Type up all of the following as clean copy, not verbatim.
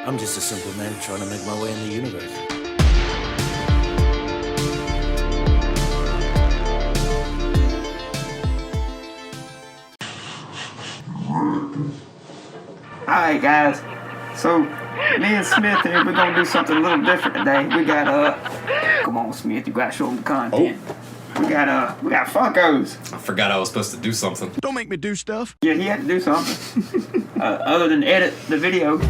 I'm just a simple man trying to make my way in the universe. Alright guys, so me and Smith here, we're gonna do something a little different today. We got come on Smith, you gotta show them the content. We got Funkos. I forgot I was supposed to do something. Don't make me do stuff. Yeah, he had to do something. Other than edit the video.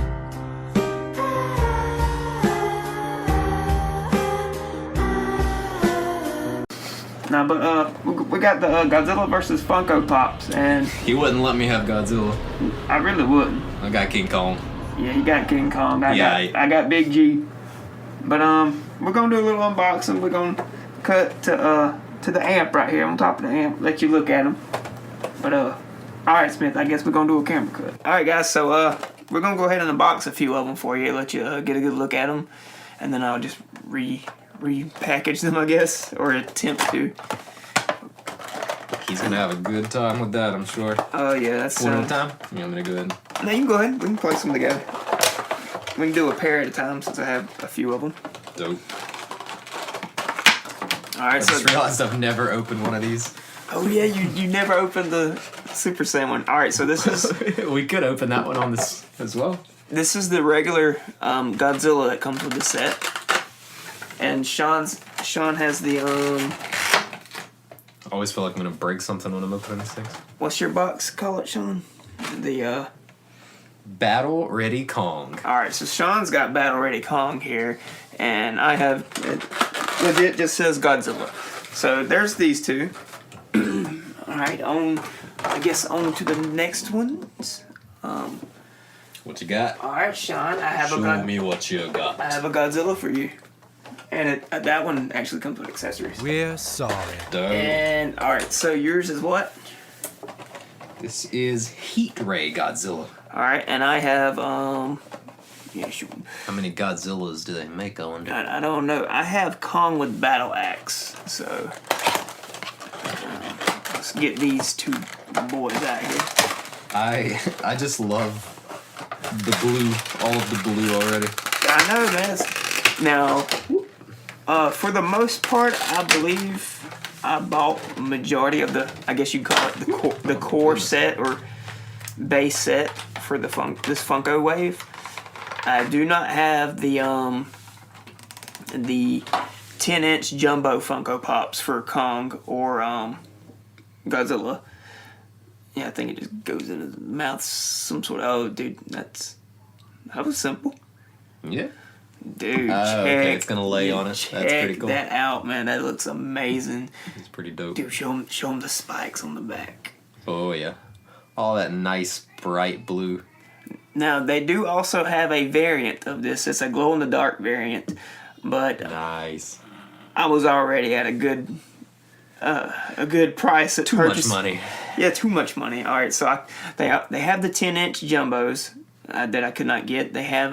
No, but we got the Godzilla versus Funko Pops, and He wouldn't let me have Godzilla. I really wouldn't. I got King Kong. Yeah, you got King Kong. I got Big G. But we're gonna do a little unboxing. We're gonna cut to the amp right here on top of the amp. Let you look at them. But all right, Smith. I guess we're gonna do a camera cut. All right, guys. So we're gonna go ahead and unbox a few of them for you. Let you get a good look at them, and then I'll just repackage them, I guess, or attempt to. He's gonna have a good time with that, I'm sure. Oh yeah, that's one at a time. Yeah, I'm gonna go ahead. No, you can go ahead. We can place them together. We can do a pair at a time since I have a few of them. Dope. All right, I just realized I've never opened one of these. Oh yeah, you never opened the Super Saiyan one. All right, so this is. We could open that one on this as well. This is the regular Godzilla that comes with the set, and Sean has the I always feel like I'm gonna break something when I'm opening these things. What's your box call it, Sean? The Battle Ready Kong. All right, so Sean's got Battle Ready Kong here, and I have it just says Godzilla. So there's these two. All right, I guess on to the next ones. What you got? All right, Sean, I have Show me what you got. I have a Godzilla for you, and that one actually comes with accessories. We're sorry. Dope. And all right, so yours is what? This is Heat Ray Godzilla. All right, and I have yeah, shoot. How many Godzillas do they make, I wonder? I don't know. I have Kong with Battle Axe, so let's get these two boys out here. I just love the blue, all of the blue already. I know, man. Now, for the most part, I believe I bought majority of the, I guess you'd call it the core set or base set for this Funko wave. I do not have the 10-inch jumbo Funko Pops for Kong or Godzilla. Yeah, I think it just goes in his mouth some sort of. Oh, dude, that was simple. Yeah. Dude, okay, it's gonna lay on it. That's pretty cool. Check that out, man. That looks amazing. It's pretty dope. Dude, show him the spikes on the back. Oh yeah, all that nice bright blue. Now they do also have a variant of this. It's a glow in the dark variant, but nice. I was already at a good price at Too purchase. much money. Yeah, too much money. All right, so they have the 10-inch jumbos that I could not get. They have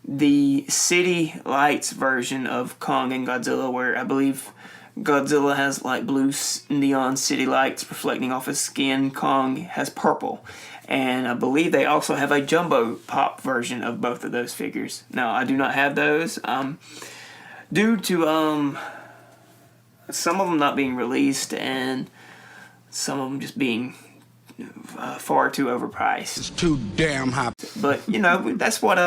the City Lights version of Kong and Godzilla, where I believe Godzilla has like blue neon city lights reflecting off his skin. Kong has purple. And I believe they also have a jumbo pop version of both of those figures. Now, I do not have those. Due to some of them not being released and some of them just being far too overpriced. It's too damn hot. But, you know, that's what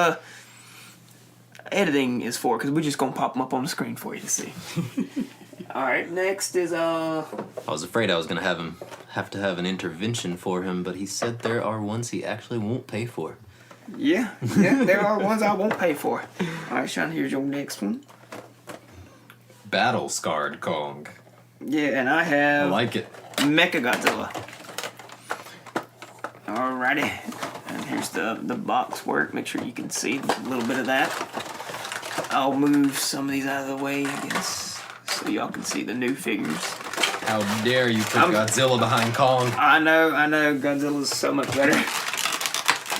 editing is for, because we're just going to pop them up on the screen for you to see. Alright, next is I was afraid I was gonna have to have an intervention for him, but he said there are ones he actually won't pay for. Yeah, there are ones I won't pay for. Alright, Sean, here's your next one. Battle Scarred Kong. Yeah, and I have... I like it. Mecha Godzilla. Alrighty. And here's the box work. Make sure you can see a little bit of that. I'll move some of these out of the way, I guess, so y'all can see the new figures. How dare you put Godzilla behind Kong? I know. Godzilla's so much better.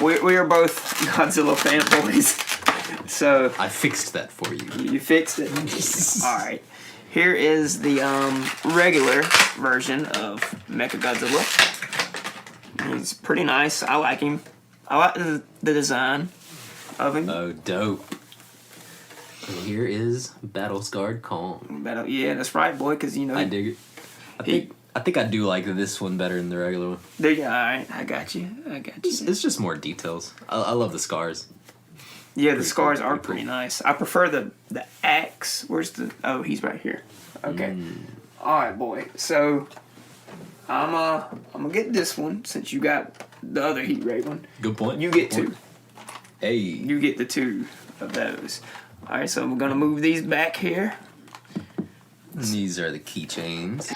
We are both Godzilla fanboys. So I fixed that for you. You fixed it? Alright. Here is the regular version of Mechagodzilla. He's pretty nice. I like him. I like the design. of him. Oh, dope. And here is Battle Scarred Kong. Yeah, that's right, boy. Because you know I dig it. I think I do like this one better than the regular one. there you. All right, I got you. It's just more details. I love the scars. Yeah, the scars are pretty pretty nice. I prefer the axe. Where's the? Oh, he's right here. Okay. All right, boy. So I'm gonna get this one since you got the other heat ray one. Good point. You get two. Hey. You get the two of those. All right, so we're gonna move these back here. These are the keychains.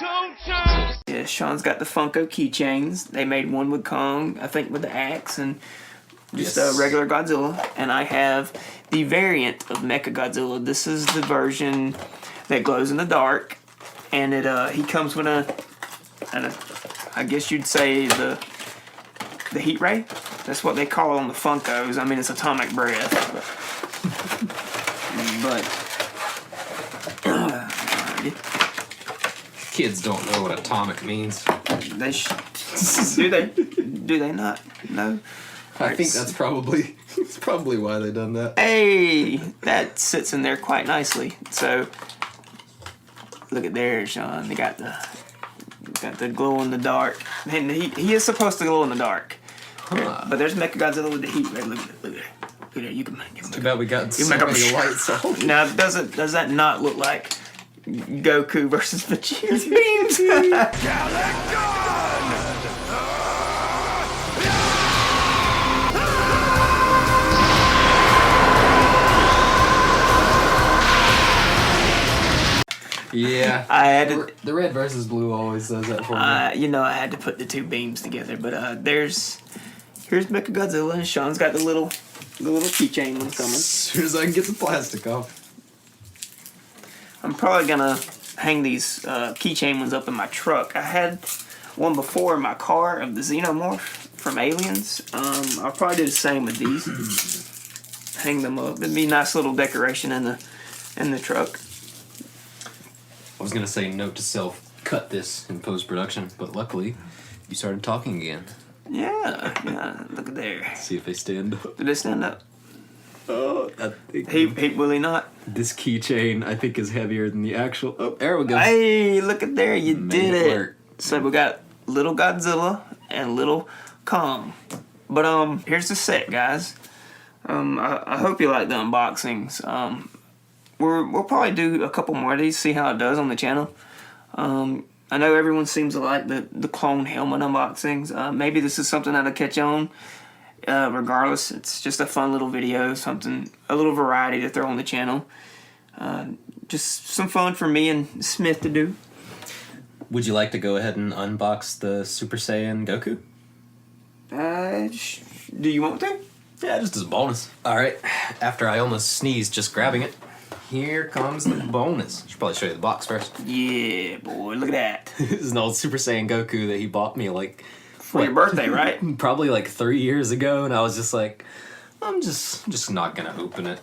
Yeah, Sean's got the Funko keychains. They made one with Kong, I think with the axe, and just Yes. a regular Godzilla. And I have the variant of Mecha Godzilla. This is the version that glows in the dark, and he comes with a I guess you'd say the heat ray. That's what they call it on the Funkos. I mean, it's atomic breath. But Kids don't know what atomic means. they do they? Do they not? No. I think that's probably why they done that. Hey, that sits in there quite nicely. So look at there, Sean. They got the glow in the dark. And he is supposed to glow in the dark. Huh. But there's Mechagodzilla with the heat ray. Look at there. Look at there. You can Too bad we got so make 'em many lights on. Now, does that not look like Goku versus Vegeta's beams? Yeah. I had to, The red versus blue always does that for me. you know, I had to put the two beams together. But here's Mechagodzilla, and Sean's got the little keychain one coming. As soon as I can get the plastic off. I'm probably gonna hang these keychain ones up in my truck. I had one before in my car of the Xenomorph from Aliens. I'll probably do the same with these. Hang them up. It'd be a nice little decoration in the truck. I was gonna say note to self, cut this in post-production, but luckily you started talking again. Yeah. Look at there. See if they stand up. Did they stand up? Oh, I think He will he not? this keychain I think is heavier than the actual. Oh, there we go. Hey, look at there. You Made did it it. work. So we got little Godzilla and little Kong. But here's the set, guys. I hope you like the unboxings. We'll probably do a couple more of these, see how it does on the channel. I know everyone seems to like the clone helmet unboxings. Maybe this is something that'll catch on. Regardless, it's just a fun little video, a little variety to throw on the channel. Just some fun for me and Smith to do. Would you like to go ahead and unbox the Super Saiyan Goku? Do you want to? Yeah, just as a bonus. Alright, after I almost sneezed just grabbing it, here comes the bonus. Should probably show you the box first. Yeah, boy, look at that. This is an old Super Saiyan Goku that he bought me like... For your birthday, right? Probably like 3 years ago, and I was just like, I'm just not gonna open it.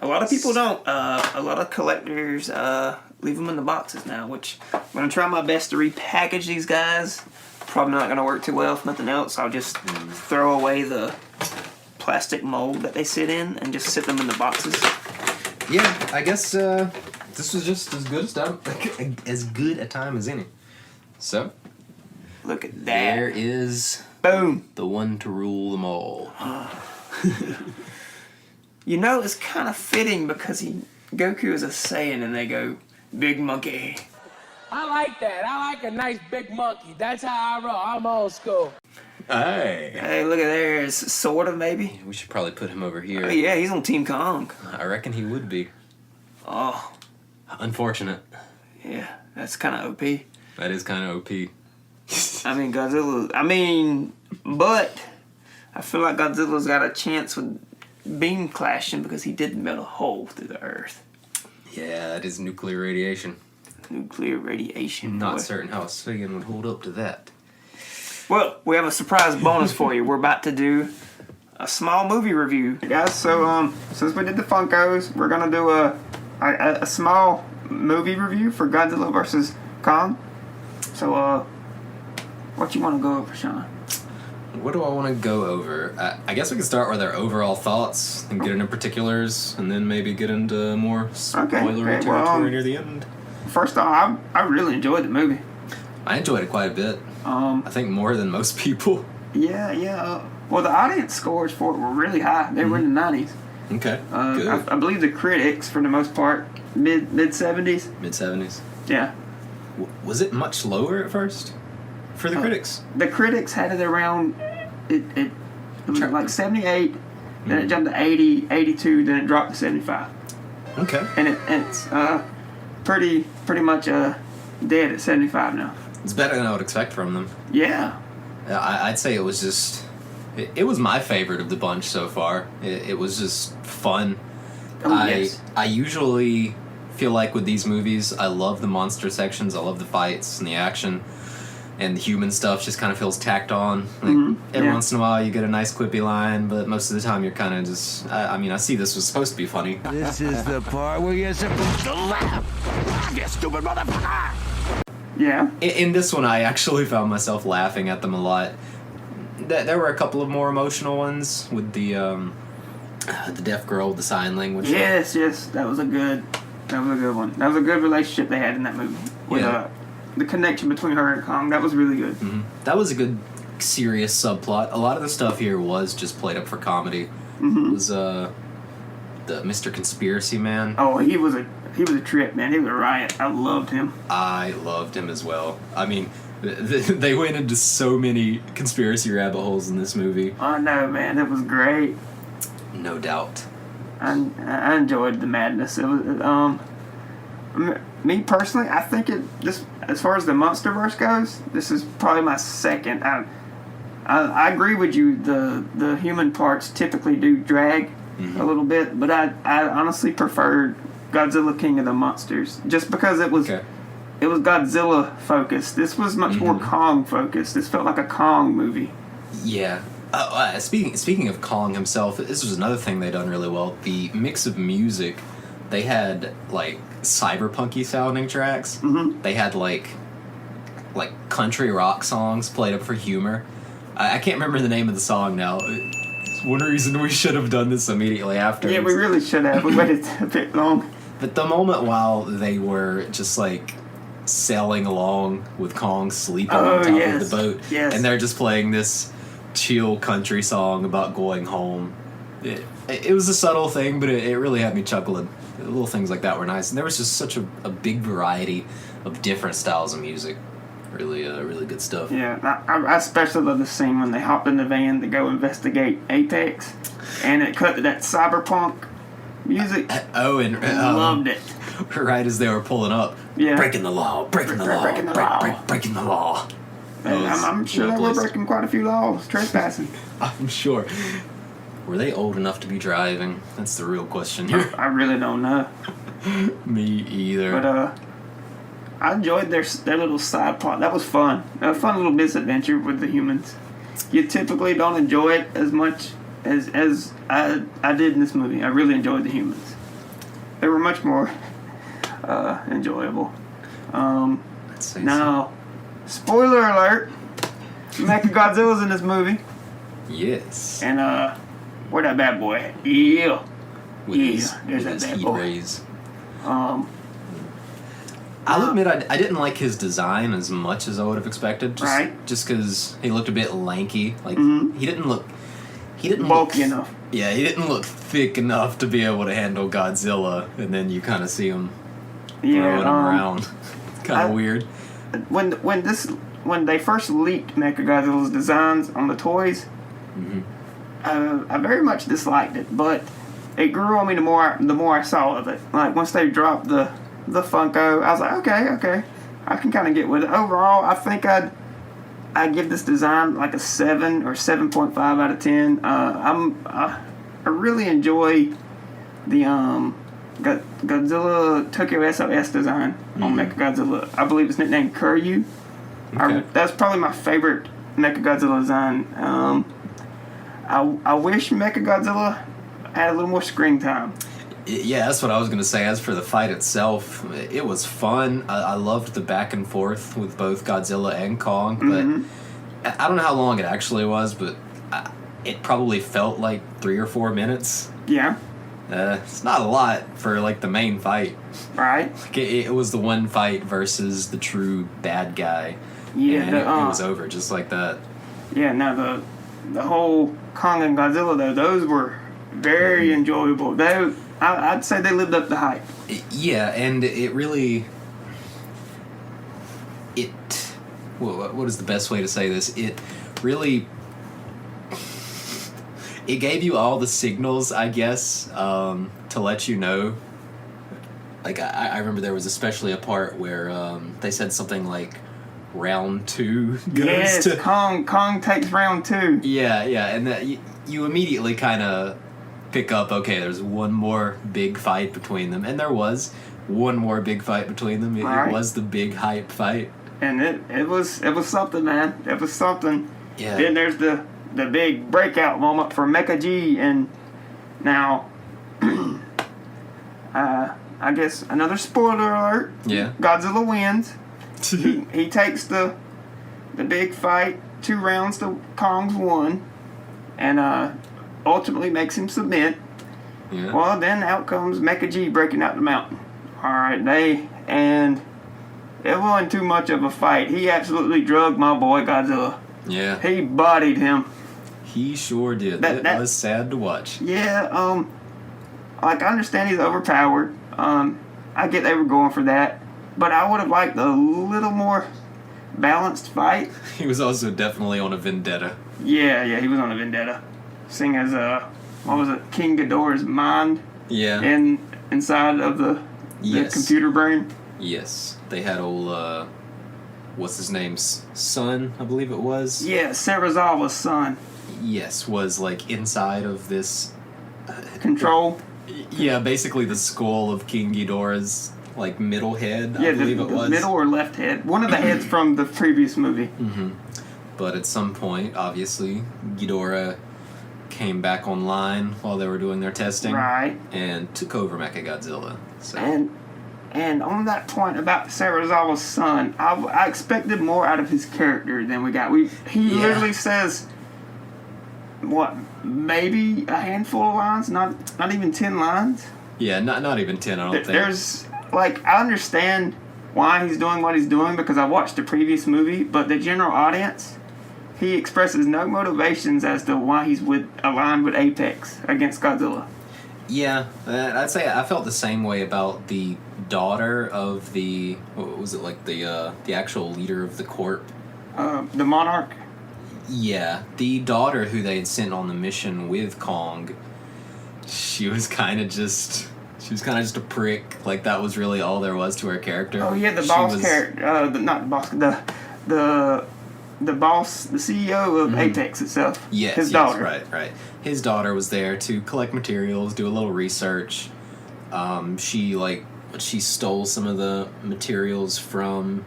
A lot of people don't. A lot of collectors leave them in the boxes now, which I'm going to try my best to repackage these guys. Probably not going to work too well. If nothing else, I'll just throw away the plastic mold that they sit in and just sit them in the boxes. Yeah, I guess this was just as good a time as any. So, Look at that. there is Boom. the one to rule them all. You know, it's kind of fitting because Goku is a Saiyan and they go, big monkey. I like that. I like a nice big monkey. That's how I roll. I'm old school. Hey. Hey, look at there. It's sort of, maybe. We should probably put him over here. Oh, yeah, he's on Team Kong. I reckon he would be. Oh, Unfortunate. yeah, that's kind of OP. That is kind of OP. I mean, but I feel like Godzilla's got a chance with beam clashing because he did melt a hole through the earth. Yeah, that is nuclear radiation. Nuclear radiation. Not boy. certain how a Saiyan would hold up to that. Well, we have a surprise bonus for you. We're about to do a small movie review, guys. So, since we did the Funkos, we're gonna do a small movie review for Godzilla vs. Kong. So, what you want to go over, Sean? What do I want to go over? I guess we can start with our overall thoughts and get into particulars, and then maybe get into more spoilery territory near the end. First off, I really enjoyed the movie. I enjoyed it quite a bit. I think more than most people. Yeah. Well, the audience scores for it were really high. They were in the 90s. Okay, good. I believe the critics, for the most part, mid 70s. Mid 70s. Yeah. Was it much lower at first for the critics? The critics had it around it was like 78, then it jumped to 80, 82, then it dropped to 75. Okay. And it's pretty much dead at 75 now. It's better than I would expect from them. Yeah. I'd say it was just... It was my favorite of the bunch so far. It was just fun. Yes. I usually feel like with these movies, I love the monster sections, I love the fights and the action, and the human stuff just kind of feels tacked on. Like, every once in a while you get a nice quippy line, but most of the time you're kind of just... I see this was supposed to be funny. This is the part where you're supposed to laugh. You stupid motherfucker. Yeah. In this one, I actually found myself laughing at them a lot. There were a couple of more emotional ones with the deaf girl with the sign language. Yes, that was a good one. That was a good relationship they had in that movie. With the connection between her and Kong. That was really good. Mm-hmm. That was a good serious subplot. A lot of the stuff here was just played up for comedy. It was the Mr. Conspiracy Man. Oh, he was a trip, man. He was a riot. I loved him. I loved him as well. I mean, they went into so many conspiracy rabbit holes in this movie. Oh no, man, it was great. No doubt. I enjoyed the madness. It was me personally, I think this as far as the MonsterVerse goes, this is probably my second. I agree with you. The human parts typically do drag a little bit, but I honestly preferred Godzilla King of the Monsters just because it was. Okay. It was Godzilla focused. This was much more Kong focused. This felt like a Kong movie. Yeah. Speaking of Kong himself, this was another thing they done really well. The mix of music, they had like cyberpunky sounding tracks. They had like country rock songs played up for humor. I can't remember the name of the song now. It's one reason we should have done this immediately after. Yeah, we really should have. We waited a bit long. But the moment while they were just like sailing along with Kong sleeping on top of the boat, and they're just playing this chill country song about going home. It was a subtle thing, but it really had me chuckling. Little things like that were nice, and there was just such a big variety of different styles of music. Really good stuff. Yeah, I especially love the scene when they hopped in the van to go investigate Apex, and it cut to that cyberpunk music. Loved it. Right as they were pulling up. Yeah. Breaking the law. Breaking the law. I'm sure they were breaking quite a few laws, trespassing. I'm sure. Were they old enough to be driving? That's the real question here. I really don't know. Me either. But I enjoyed their little side plot. That was fun. A fun little misadventure with the humans. You typically don't enjoy it as much as I did in this movie. I really enjoyed the humans. They were much more enjoyable. Now, spoiler alert, Mechagodzilla's in this movie. Yes. And where that bad boy? Yeah. With his heat rays. I'll admit I didn't like his design as much as I would have expected. Just because he looked a bit lanky. Like he didn't look bulky enough. Yeah, he didn't look thick enough to be able to handle Godzilla, and then you kind of see him throwing him around. Kind of weird. When they first leaked Mechagodzilla's designs on the toys, I very much disliked it, but it grew on me the more I saw of it. Like once they dropped the Funko, I was like, okay, I can kind of get with it. Overall, I think I'd give this design like a 7 or 7.5 out of 10. I really enjoy the Godzilla Tokyo SOS design on Mechagodzilla. I believe it's nicknamed Kuryu. Okay. That's probably my favorite Mechagodzilla design. I wish Mechagodzilla had a little more screen time. Yeah, that's what I was going to say. As for the fight itself, it was fun. I loved the back and forth with both Godzilla and Kong, but I don't know how long it actually was, but it probably felt like 3 or 4 minutes. Yeah. It's not a lot for like the main fight. Right. Like it was the one fight versus the true bad guy. Yeah. And it was over just like that. Yeah. Now the whole Kong and Godzilla though, those were very enjoyable. I'd say they lived up to hype. Yeah, and it really. What is the best way to say this? It really. It gave you all the signals, I guess, to let you know. Like, I remember there was especially a part where they said something like, round 2 goes to... Kong takes round 2. Yeah, and that you immediately kind of pick up, okay, there's one more big fight between them. And there was one more big fight between them. It was the big hype fight. And it was something, man. It was something. Yeah. Then there's the big breakout moment for Mecha G, and now, I guess another spoiler alert. Yeah. Godzilla wins. he takes the big fight, 2 rounds to Kong's 1, and ultimately makes him submit. Yeah. Well, then out comes Mecha G breaking out the mountain. All right, it wasn't too much of a fight. He absolutely drugged my boy Godzilla. Yeah. He bodied him. He sure did. It was sad to watch. Yeah, like, I understand he's overpowered. I get they were going for that. But I would have liked a little more balanced fight. He was also definitely on a vendetta. Yeah, he was on a vendetta. Seeing as, what was it, King Ghidorah's mind? Yeah. Inside of the computer brain? Yes. They had old, what's his name's son, I believe it was? Yeah, Serizawa's son. Yes, was, like, inside of this... Control? Yeah, basically the skull of King Ghidorah's, like, middle head, I believe it was. The middle or left head. One of the heads from the previous movie. Mm-hmm. But at some point, obviously, Ghidorah came back online while they were doing their testing. Right. And took over Mechagodzilla. So. And on that point about Serizawa's son, I expected more out of his character than we got. He literally says, what, maybe a handful of lines, not even 10 lines. Yeah, not even 10. I don't think. There's like, I understand why he's doing what he's doing because I watched the previous movie, but the general audience, he expresses no motivations as to why he's aligned with Apex against Godzilla. Yeah, I'd say I felt the same way about the daughter of the, what was it, like the actual leader of the corp? The Monarch? Yeah, the daughter who they had sent on the mission with Kong, she was kind of just a prick. Like, that was really all there was to her character. Oh yeah, the boss character, not the boss, the boss, the CEO of Apex itself. Yes, his daughter. Right. His daughter was there to collect materials, do a little research. She stole some of the materials from.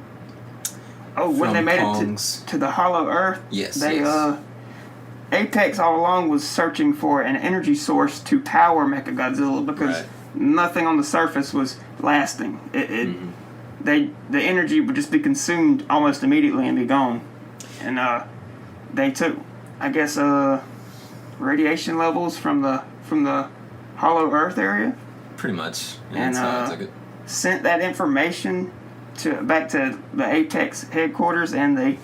Oh, when they made Kong's. it to the Hollow Earth. Yes. Apex all along was searching for an energy source to power Mechagodzilla because nothing on the surface was lasting. The energy would just be consumed almost immediately and be gone. And they took, I guess, radiation levels from the Hollow Earth area. Pretty much. And like sent that information back to the Apex headquarters, and they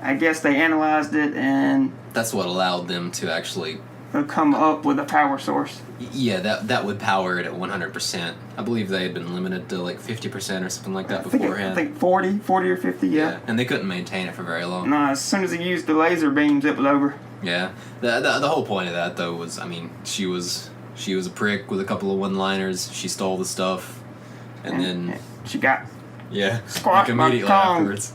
analyzed it, and that's what allowed them to actually come up with a power source. Yeah, that would power it at 100%. I believe they had been limited to like 50% or something like that beforehand. I think 40 or 50, yeah. And they couldn't maintain it for very long. No, as soon as he used the laser beams, it was over. Yeah. The whole point of that, though, was, I mean, she was a prick with a couple of one-liners. She stole the stuff, and then she got squashed immediately afterwards.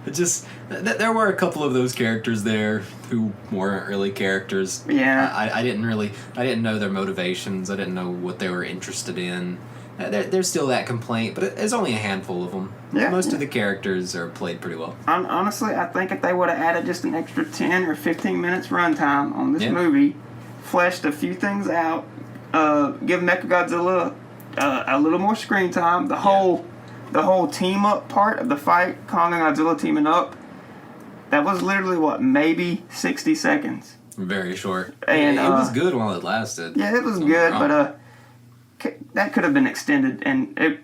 It just there were a couple of those characters there who weren't really characters. Yeah. I didn't know their motivations. I didn't know what they were interested in. There's still that complaint, but there's only a handful of them. Yeah, Most of the characters are played pretty well. Honestly, I think if they would have added just an extra 10 or 15 minutes runtime on this movie, fleshed a few things out, give Mechagodzilla a little more screen time, the whole team up part of the fight, Kong and Godzilla teaming up, That was literally, what, maybe 60 seconds. Very short. And it was good while it lasted. Yeah, it was good, but that could have been extended, and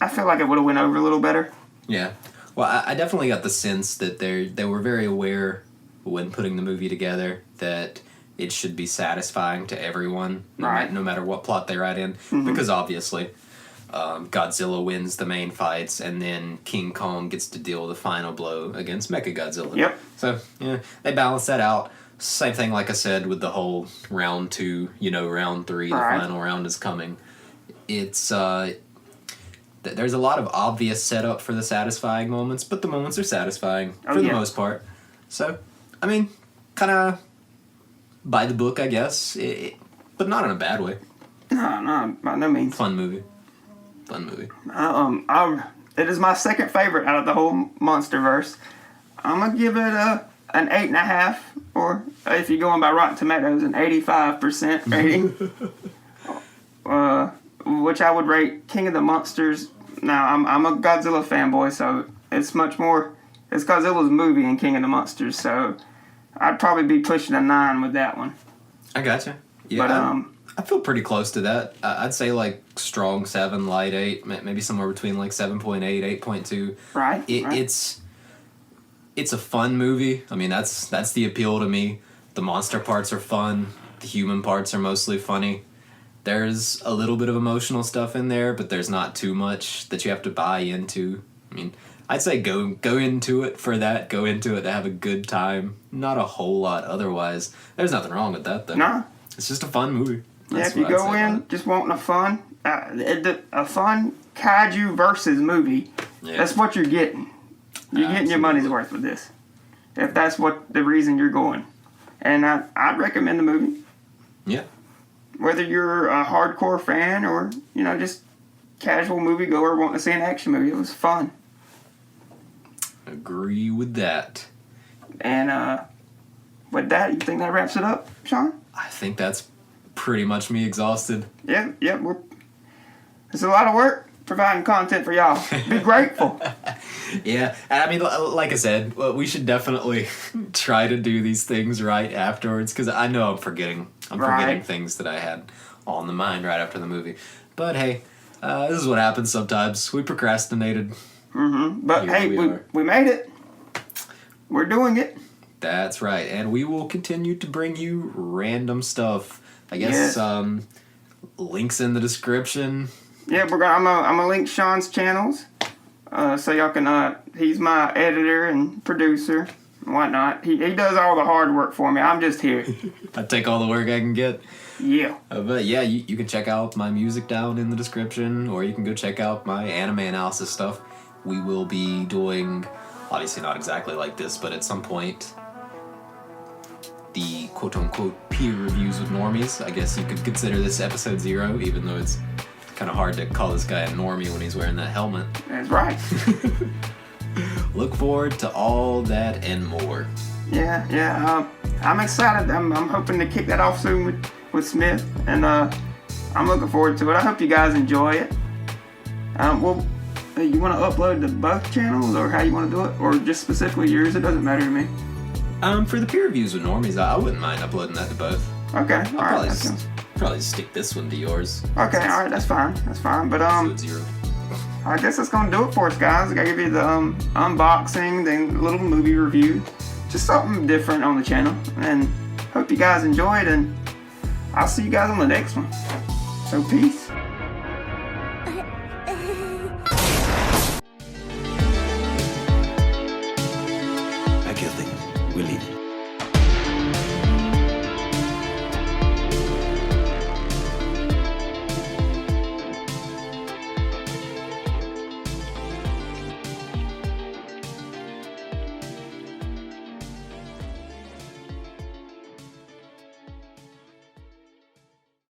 I feel like it would have went over a little better. Yeah. Well, I definitely got the sense that they were very aware when putting the movie together that it should be satisfying to everyone, no matter what plot they write in. Mm-hmm. Because obviously, Godzilla wins the main fights, and then King Kong gets to deal the final blow against Mechagodzilla. Yep. So, yeah, they balance that out. Same thing, like I said, with the whole round 2, round 3, the final round is coming. It's, there's a lot of obvious setup for the satisfying moments, but the moments are satisfying for the most part. So, I mean, kind of by the book, I guess, but not in a bad way. No, by no means. Fun movie. It is my second favorite out of the whole MonsterVerse. I'm gonna give it an 8.5, or if you're going by Rotten Tomatoes, an 85% rating. Which I would rate King of the Monsters. Now, I'm a Godzilla fanboy, so it's much more. It's Godzilla's movie and King of the Monsters, so I'd probably be pushing a 9 with that one. I gotcha. Yeah, but, I feel pretty close to that. I'd say like strong 7, light 8, maybe somewhere between like 7.8, 8.2. Right. It's a fun movie. I mean, that's the appeal to me. The monster parts are fun. The human parts are mostly funny. There's a little bit of emotional stuff in there, but there's not too much that you have to buy into. I mean, I'd say go into it for that. Go into it to have a good time. Not a whole lot otherwise. There's nothing wrong with that, though. No. It's just a fun movie. That's if you go in just wanting a fun kaiju versus movie, that's what you're getting. You're getting your money's worth with this. If that's what the reason you're going. And I'd recommend the movie. Yeah. Whether you're a hardcore fan or, just casual moviegoer wanting to see an action movie. It was fun. Agree with that. And with that, you think that wraps it up, Sean? I think that's pretty much me exhausted. Yeah. It's a lot of work providing content for y'all. Be grateful. Yeah, and I mean, like I said, we should definitely try to do these things right afterwards, because I know I'm forgetting things that I had on the mind right after the movie. But hey, this is what happens sometimes. We procrastinated. Mm-hmm. But hey, we made it. We're doing it. That's right, and we will continue to bring you random stuff. I guess links in the description. Yeah, I'm gonna link Sean's channels, so y'all can. He's my editor and producer and whatnot. He does all the hard work for me. I'm just here. I take all the work I can get. Yeah. But yeah, you can check out my music down in the description, or you can go check out my anime analysis stuff. We will be doing, obviously not exactly like this, but at some point, the quote-unquote peer reviews with normies. I guess you could consider this episode 0, even though it's kind of hard to call this guy a normie when he's wearing that helmet. That's right. Look forward to all that and more. Yeah. I'm excited. I'm hoping to kick that off soon with Smith, and I'm looking forward to it. I hope you guys enjoy it. You want to upload to both channels, or how you want to do it, or just specifically yours? It doesn't matter to me. For the peer reviews with normies, I wouldn't mind uploading that to both. Okay, I'll probably stick this one to yours. Okay, all right, that's fine. But Episode 0. I guess that's gonna do it for us, guys. I gotta give you the unboxing, then a little movie review, just something different on the channel. And hope you guys enjoyed, and I'll see you guys on the next one. So peace.